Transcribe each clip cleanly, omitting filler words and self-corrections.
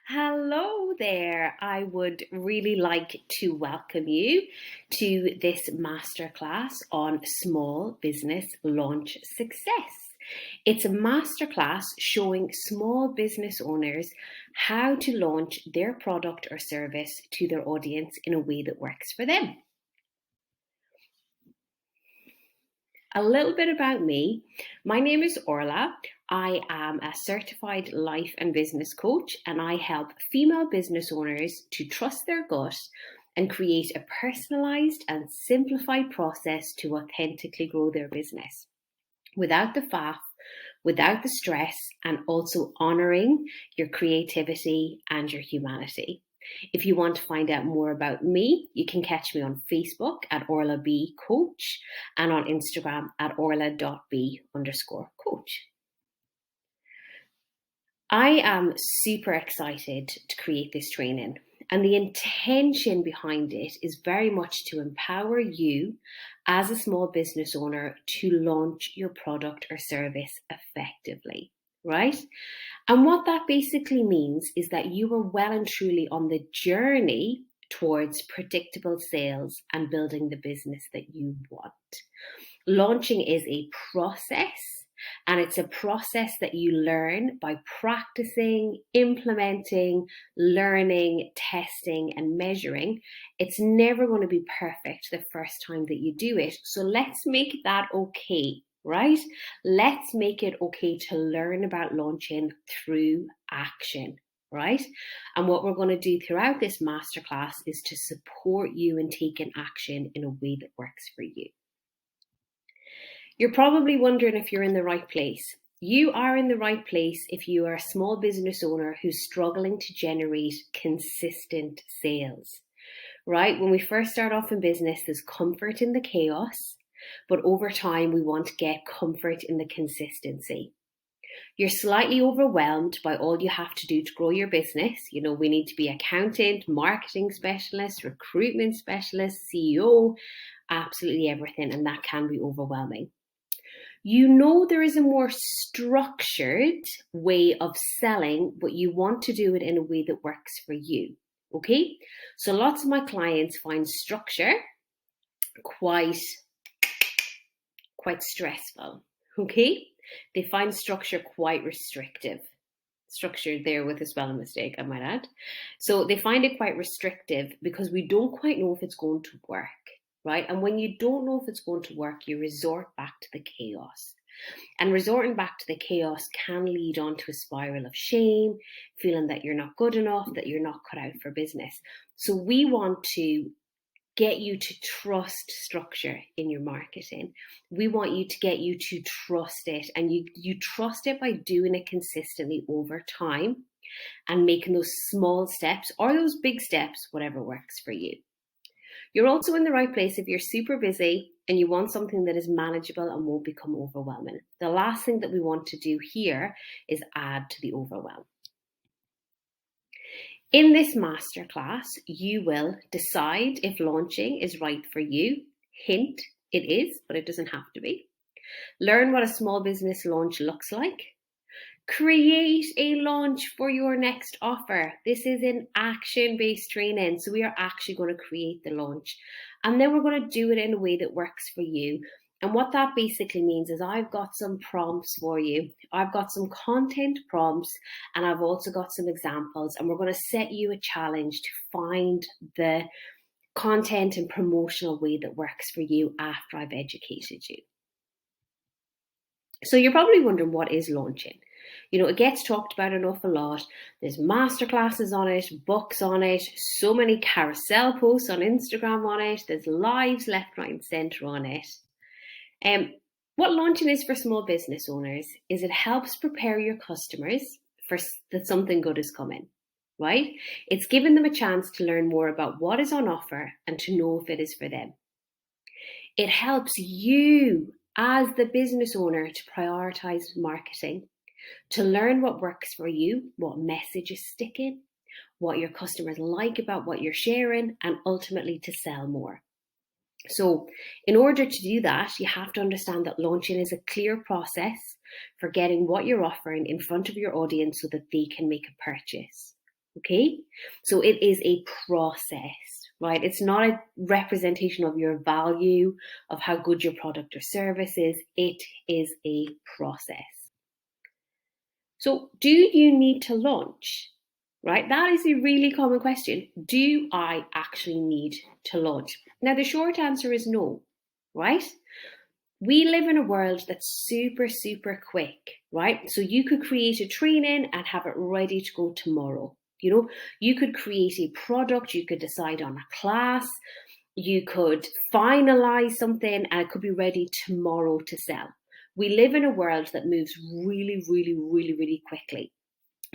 Hello there. I would really like to welcome you to this masterclass on small business launch success. It's a masterclass showing small business owners how to launch their product or service to their audience in a way that works for them. A little bit about me. My name is Orla. I am a certified life and business coach, and I help female business owners to trust their gut and create a personalized and simplified process to authentically grow their business without the faff, without the stress, and also honoring your creativity and your humanity. If you want to find out more about me, you can catch me on Facebook at Orla B Coach and on Instagram at orla.b_coach. I am super excited to create this training, and the intention behind it is very much to empower you as a small business owner to launch your product or service effectively, right? And what that basically means is that you are well and truly on the journey towards predictable sales and building the business that you want. Launching is a process, and it's a process that you learn by practicing, implementing, learning, testing, and measuring. It's never going to be perfect the first time that you do it. So let's make that okay, right? Let's make it okay to learn about launching through action, right? And what we're going to do throughout this masterclass is to support you in taking action in a way that works for you. You're probably wondering if you're in the right place. You are in the right place if you are a small business owner who's struggling to generate consistent sales, right? When we first start off in business, there's comfort in the chaos, but over time, we want to get comfort in the consistency. You're slightly overwhelmed by all you have to do to grow your business. You know, we need to be accountant, marketing specialist, recruitment specialist, CEO, absolutely everything, and that can be overwhelming. You know there is a more structured way of selling, but you want to do it in a way that works for you, okay? So lots of my clients find structure quite stressful, okay? They find structure quite restrictive. Structure there with a spelling mistake, I might add. So they find it quite restrictive because we don't quite know if it's going to work, right? And when you don't know if it's going to work, you resort back to the chaos. And resorting back to the chaos can lead on to a spiral of shame, feeling that you're not good enough, that you're not cut out for business. So we want to get you to trust structure in your marketing. We want you to get you to trust it, and you trust it by doing it consistently over time and making those small steps or those big steps, whatever works for you. You're also in the right place if you're super busy and you want something that is manageable and won't become overwhelming. The last thing that we want to do here is add to the overwhelm. In this masterclass, you will decide if launching is right for you. Hint, it is, but it doesn't have to be. Learn what a small business launch looks like. Create a launch for your next offer. This is an action-based training, so we are actually going to create the launch. And then we're going to do it in a way that works for you. And what that basically means is I've got some prompts for you. I've got some content prompts, and I've also got some examples, and we're going to set you a challenge to find the content and promotional way that works for you after I've educated you. So you're probably wondering, what is launching? You know, it gets talked about an awful lot. There's masterclasses on it, books on it, so many carousel posts on Instagram on it. There's lives left, right, and centre on it. What launching is for small business owners is it helps prepare your customers for that something good is coming, right? It's giving them a chance to learn more about what is on offer and to know if it is for them. It helps you as the business owner to prioritize marketing, to learn what works for you, what message is sticking, what your customers like about what you're sharing, and ultimately to sell more. So in order to do that, you have to understand that launching is a clear process for getting what you're offering in front of your audience so that they can make a purchase, Okay, so it is a process, right? It's not a representation of your value, of how good your product or service is. It is a process. So, do you need to launch? Right? That is a really common question. Do I actually need to launch? Now, the short answer is no, right? We live in a world that's super, super quick, right? So you could create a training and have it ready to go tomorrow. You could create a product, you could decide on a class, you could finalize something and it could be ready tomorrow to sell. We live in a world that moves really, really, really, really quickly.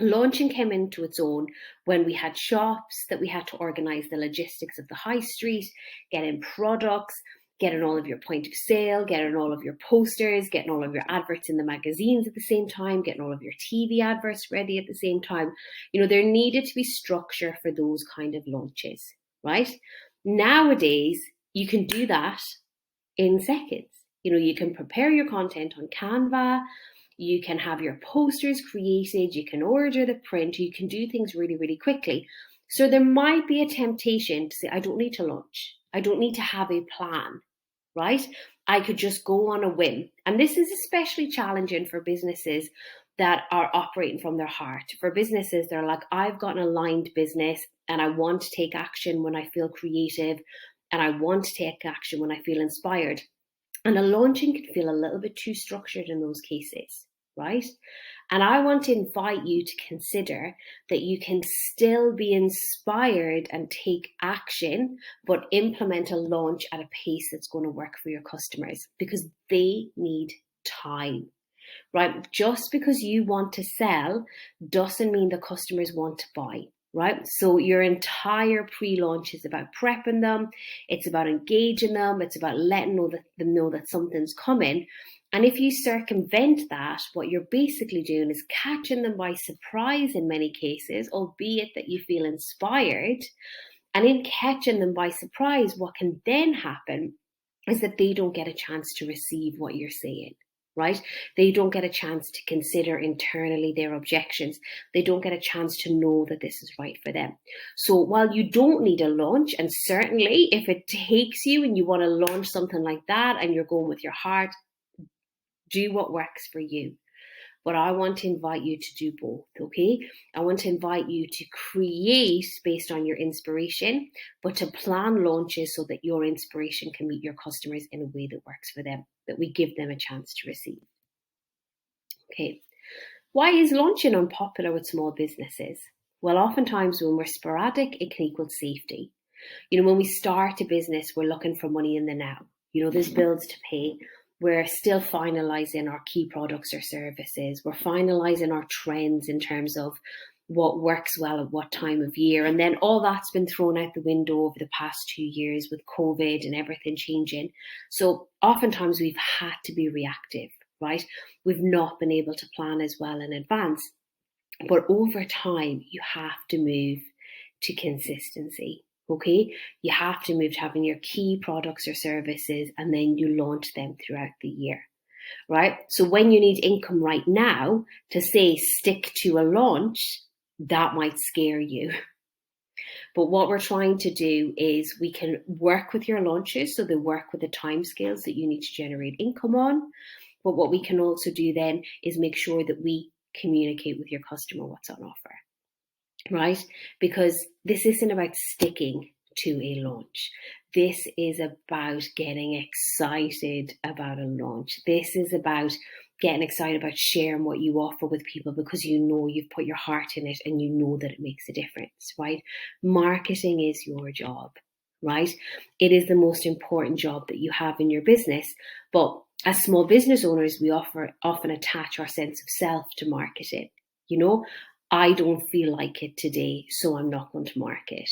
Launching came into its own when we had shops, that we had to organize the logistics of the high street, getting products, getting all of your point of sale, getting all of your posters, getting all of your adverts in the magazines at the same time, getting all of your TV adverts ready at the same time. There needed to be structure for those kind of launches, right? Nowadays, you can do that in seconds. You can prepare your content on Canva, you can have your posters created, you can order the print, you can do things really, really quickly. So there might be a temptation to say, I don't need to launch. I don't need to have a plan, right? I could just go on a whim. And this is especially challenging for businesses that are operating from their heart. For businesses, they're like, I've got an aligned business and I want to take action when I feel creative and I want to take action when I feel inspired. And a launching can feel a little bit too structured in those cases, right? And I want to invite you to consider that you can still be inspired and take action, but implement a launch at a pace that's going to work for your customers because they need time, right? Just because you want to sell doesn't mean the customers want to buy. Right? So your entire pre-launch is about prepping them. It's about engaging them. It's about letting them know that something's coming. And if you circumvent that, what you're basically doing is catching them by surprise in many cases, albeit that you feel inspired. And in catching them by surprise, what can then happen is that they don't get a chance to receive what you're saying. Right? They don't get a chance to consider internally their objections. They don't get a chance to know that this is right for them. So while you don't need a launch, and certainly if it takes you and you want to launch something like that and you're going with your heart, do what works for you. But I want to invite you to do both, okay? I want to invite you to create based on your inspiration, but to plan launches so that your inspiration can meet your customers in a way that works for them, that we give them a chance to receive. Okay. Why is launching unpopular with small businesses? Well, oftentimes when we're sporadic, it can equal safety. When we start a business, we're looking for money in the now. There's bills to pay. We're still finalizing our key products or services. We're finalizing our trends in terms of what works well at what time of year. And then all that's been thrown out the window over the past 2 years with COVID and everything changing. So oftentimes we've had to be reactive, right? We've not been able to plan as well in advance. But over time, you have to move to consistency. Okay, you have to move to having your key products or services and then you launch them throughout the year, right? So when you need income right now, to say stick to a launch, that might scare you. But what we're trying to do is we can work with your launches so they work with the timescales that you need to generate income on. But what we can also do then is make sure that we communicate with your customer what's on offer. Right? Because this isn't about sticking to a launch. This is about getting excited about a launch. This is about getting excited about sharing what you offer with people because you've put your heart in it and you know that it makes a difference, right? Marketing is your job, right? It is the most important job that you have in your business. But as small business owners, we often attach our sense of self to marketing. I don't feel like it today, so I'm not going to market.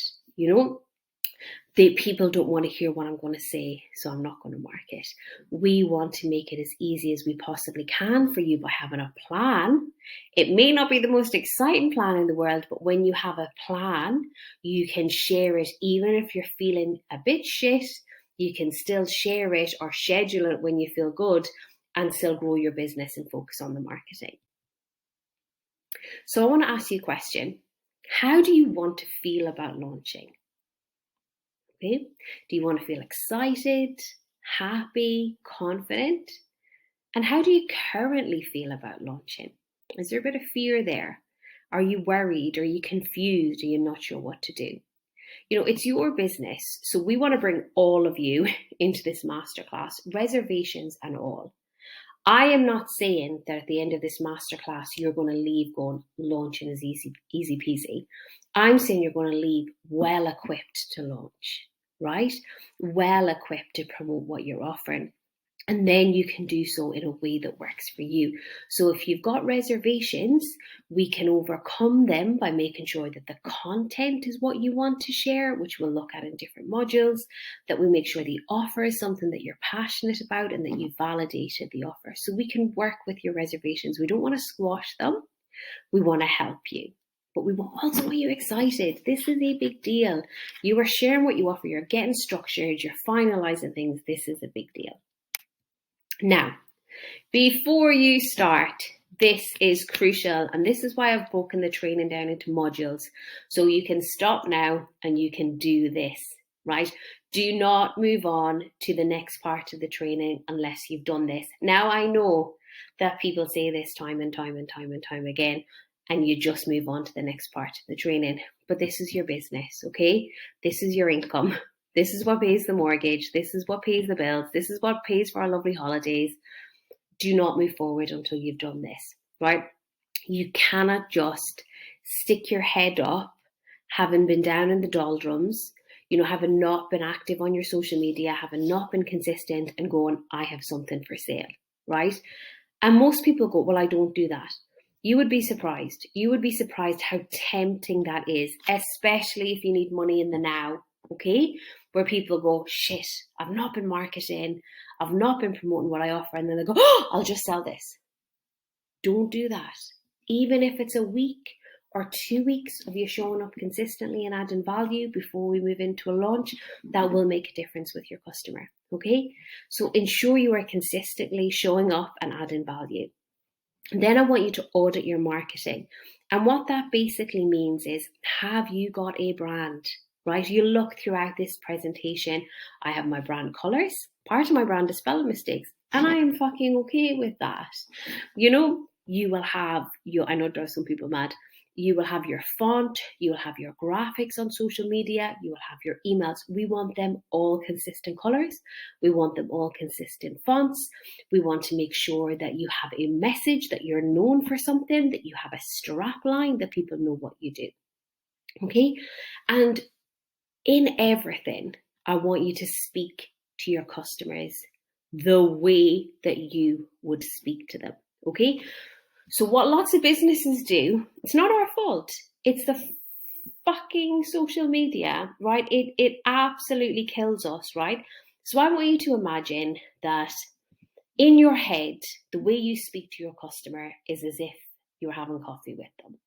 The people don't want to hear what I'm going to say, so I'm not going to market. We want to make it as easy as we possibly can for you by having a plan. It may not be the most exciting plan in the world, but when you have a plan, you can share it even if you're feeling a bit shit. You can still share it or schedule it when you feel good and still grow your business and focus on the marketing. So I want to ask you a question. How do you want to feel about launching? Okay. Do you want to feel excited, happy, confident? And how do you currently feel about launching? Is there a bit of fear there? Are you worried? Are you confused? Are you not sure what to do? It's your business. So we want to bring all of you into this masterclass, reservations and all. I am not saying that at the end of this masterclass, you're going to leave going, launching is easy peasy. I'm saying you're going to leave well equipped to launch, right? Well equipped to promote what you're offering. And then you can do so in a way that works for you. So if you've got reservations, we can overcome them by making sure that the content is what you want to share, which we'll look at in different modules, that we make sure the offer is something that you're passionate about and that you validated the offer. So we can work with your reservations. We don't want to squash them. We want to help you. But we also want you excited. This is a big deal. You are sharing what you offer. You're getting structured. You're finalizing things. This is a big deal. Now, before you start, this is crucial, and this is why I've broken the training down into modules. So you can stop now and you can do this, right? Do not move on to the next part of the training unless you've done this. Now, I know that people say this time and time and time and time again, and you just move on to the next part of the training. But this is your business, okay? This is your income. This is what pays the mortgage. This is what pays the bills. This is what pays for our lovely holidays. Do not move forward until you've done this, right? You cannot just stick your head up, having been down in the doldrums, having not been active on your social media, having not been consistent and going, I have something for sale, right? And most people go, well, I don't do that. You would be surprised. You would be surprised how tempting that is, especially if you need money in the now, okay? Where people go, shit, I've not been marketing, I've not been promoting what I offer, and then they go, oh, I'll just sell this. Don't do that. Even if it's a week or 2 weeks of you showing up consistently and adding value before we move into a launch, that will make a difference with your customer, okay? So ensure you are consistently showing up and adding value. And then I want you to audit your marketing. And what that basically means is, have you got a brand? Right? You look throughout this presentation, I have my brand colors. Part of my brand is spelling mistakes, and I am fucking okay with that. You will have I know there are some people mad. You will have your font, you will have your graphics on social media, you will have your emails. We want them all consistent colors. We want them all consistent fonts. We want to make sure that you have a message, that you're known for something, that you have a strap line, that people know what you do. Okay? And in everything, I want you to speak to your customers the way that you would speak to them, okay? So what lots of businesses do, it's not our fault. It's the fucking social media, right? It absolutely kills us, right? So I want you to imagine that in your head, the way you speak to your customer is as if you're having coffee with them,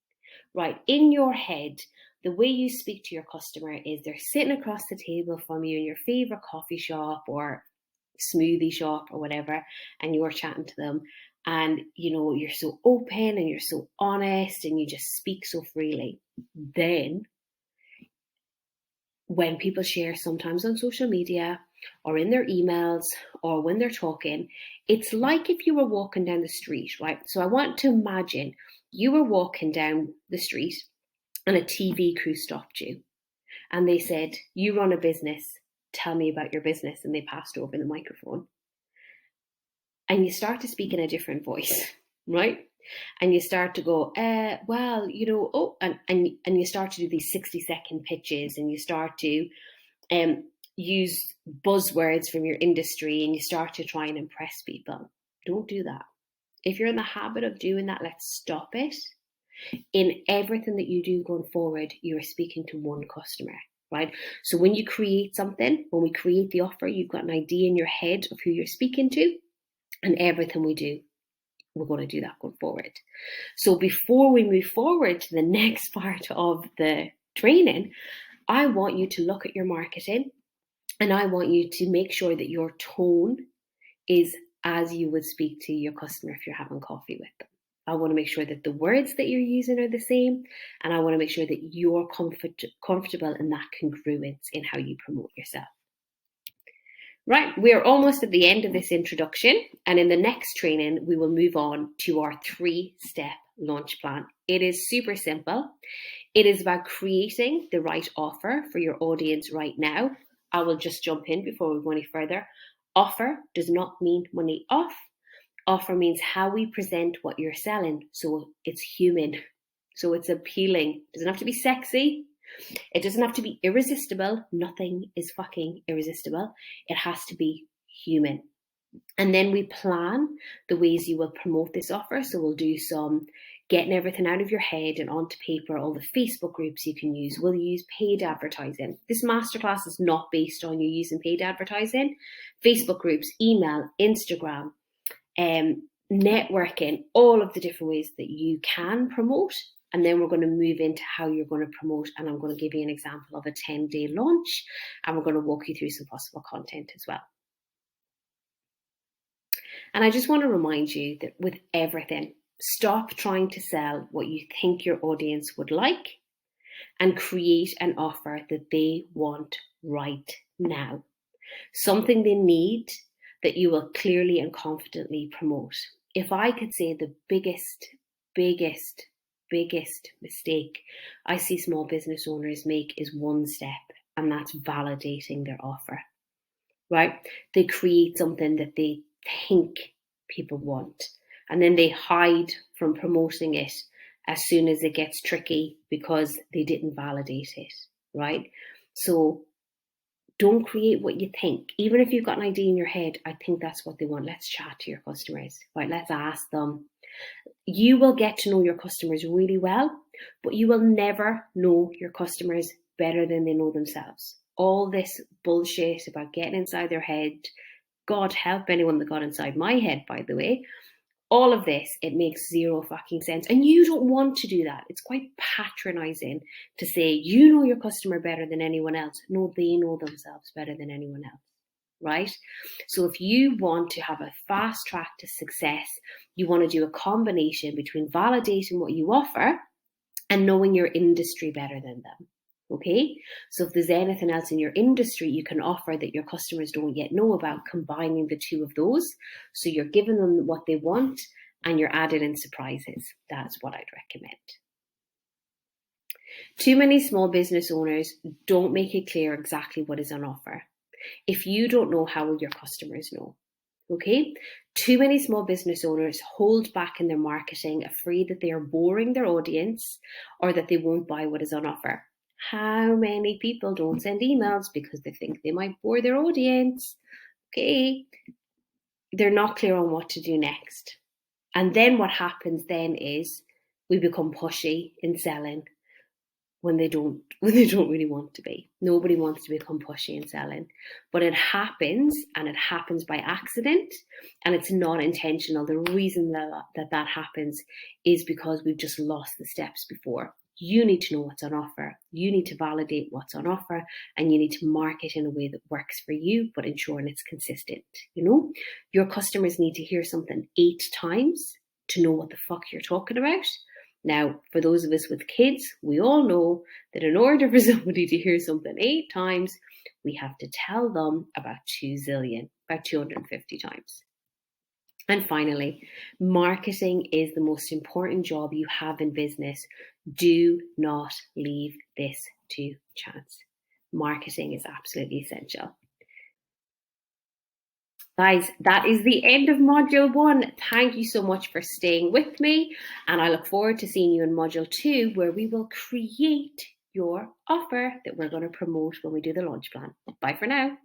right? In your head, the way you speak to your customer is they're sitting across the table from you in your favorite coffee shop or smoothie shop or whatever, and you're chatting to them, and you're so open and you're so honest and you just speak so freely. Then when people share, sometimes on social media or in their emails or when they're talking, it's like if you were walking down the street, right? So I want to imagine you were walking down the street and a TV crew stopped you and they said, you run a business, tell me about your business. And they passed over the microphone. And you start to speak in a different voice, right? And you start to go, and you start to do these 60-second pitches, and you start to use buzzwords from your industry, and you start to try and impress people. Don't do that. If you're in the habit of doing that, let's stop it. In everything that you do going forward, you are speaking to one customer, right? So when you create something, when we create the offer, you've got an idea in your head of who you're speaking to, and everything we do, we're going to do that going forward. So before we move forward to the next part of the training, I want you to look at your marketing, and I want you to make sure that your tone is as you would speak to your customer if you're having coffee with them. I want to make sure that the words that you're using are the same. And I want to make sure that you're comfortable in that congruence in how you promote yourself. Right, we're almost at the end of this introduction. And in the next training, we will move on to our 3-step launch plan. It is super simple. It is about creating the right offer for your audience right now. I will just jump in before we go any further. Offer does not mean money off. Offer means how we present what you're selling. So it's human. So it's appealing. It doesn't have to be sexy. It doesn't have to be irresistible. Nothing is fucking irresistible. It has to be human. And then we plan the ways you will promote this offer. So we'll do some getting everything out of your head and onto paper, all the Facebook groups you can use. We'll use paid advertising. This masterclass is not based on you using paid advertising. Facebook groups, email, Instagram, networking, all of the different ways that you can promote. And then we're going to move into how you're going to promote. And I'm going to give you an example of a 10-day launch. And we're going to walk you through some possible content as well. And I just want to remind you that with everything, stop trying to sell what you think your audience would like and create an offer that they want right now. Something they need that you will clearly and confidently promote. If I could say the biggest mistake I see small business owners make is one step, and that's validating their offer, right? They create something that they think people want, and then they hide from promoting it as soon as it gets tricky because they didn't validate it, right? So don't create what you think. Even if you've got an idea in your head, I think that's what they want. Let's chat to your customers, right? Let's ask them. You will get to know your customers really well, but you will never know your customers better than they know themselves. All this bullshit about getting inside their head, God help anyone that got inside my head, by the way. All of this, it makes zero fucking sense. And you don't want to do that. It's quite patronizing to say, you know your customer better than anyone else. No, they know themselves better than anyone else, right? So if you want to have a fast track to success, you want to do a combination between validating what you offer and knowing your industry better than them. Okay, so if there's anything else in your industry you can offer that your customers don't yet know about, combining the two of those, so you're giving them what they want and you're adding in surprises. That's what I'd recommend. Too many small business owners don't make it clear exactly what is on offer. If you don't know, how will your customers know? Okay, too many small business owners hold back in their marketing, afraid that they are boring their audience or that they won't buy what is on offer. How many people don't send emails because they think they might bore their audience? Okay, they're not clear on what to do next. And then what happens then is we become pushy in selling when they don't really want to be. Nobody wants to become pushy in selling, but it happens, and it happens by accident, and it's not intentional. The reason that happens is because we've just lost the steps before. You need to know what's on offer. You need to validate what's on offer, and you need to market in a way that works for you, but ensuring it's consistent. You know, your customers need to hear something 8 times to know what the fuck you're talking about. Now, for those of us with kids, we all know that in order for somebody to hear something 8 times, we have to tell them about 2 zillion, about 250 times. And finally, marketing is the most important job you have in business. Do not leave this to chance. Marketing is absolutely essential. Guys, that is the end of Module 1. Thank you so much for staying with me. And I look forward to seeing you in Module 2, where we will create your offer that we're going to promote when we do the launch plan. Bye for now.